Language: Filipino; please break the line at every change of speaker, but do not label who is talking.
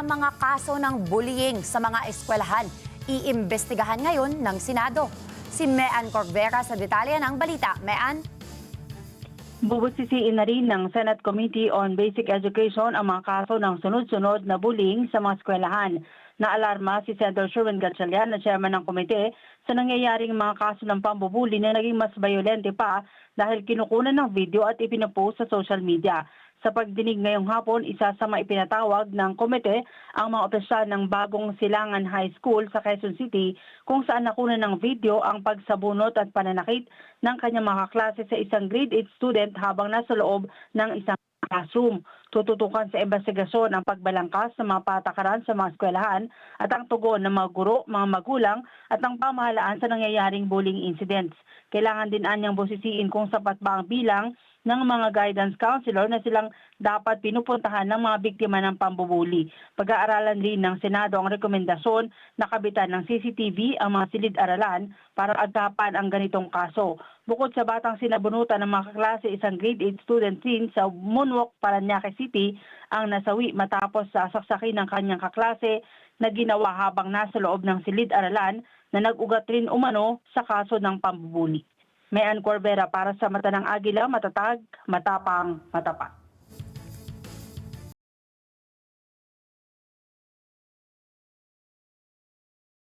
Ang mga kaso ng bullying sa mga eskwelahan, iimbestigahan ngayon ng Senado. Si Mean Corvera sa detalye ng balita. Mean?
Bubusisiin na rin ng Senate Committee on Basic Education ang mga kaso ng sunod-sunod na bullying sa mga eskwelahan. Naalarma si Senator Sherwin Gatchalian na chairman ng komite sa nangyayaring mga kaso ng pambubuli na naging mas bayolente pa dahil kinukunan ng video at ipinopost sa social media. Sa pagdinig ngayong hapon, isa sa mga ipinatawag ng komite ang mga opisyal ng bagong Silangan High School sa Quezon City kung saan nakunan ng video ang pagsabunot at pananakit ng kanyang mga kaklase sa isang grade 8 student habang nasa loob ng isang classroom. Tututukan sa investigasyon ang pagbalangkas sa mga patakaran sa mga eskwelahan at ang tugon ng mga guro, mga magulang at ang pamahalaan sa nangyayaring bullying incidents. Kailangan din anyang busisiin kung sapat ba ang bilang ng mga guidance counselor na silang dapat pinupuntahan ng mga biktima ng pambubuli. Pag-aaralan rin ng Senado ang rekomendasyon na kabitan ng CCTV ang mga silid-aralan para agapan ang ganitong kaso. Bukod sa batang sinabunutan ng mga kaklase, isang grade 8 student din sa Munwok, Parañaque City ang nasawi matapos sa saksakin ng kanyang kaklase na ginawa habang nasa loob ng silid-aralan na nag-ugat rin umano sa kaso ng pambubuli. Mean Corvera para sa Mata ng Agila, matatag, matapang, matapat.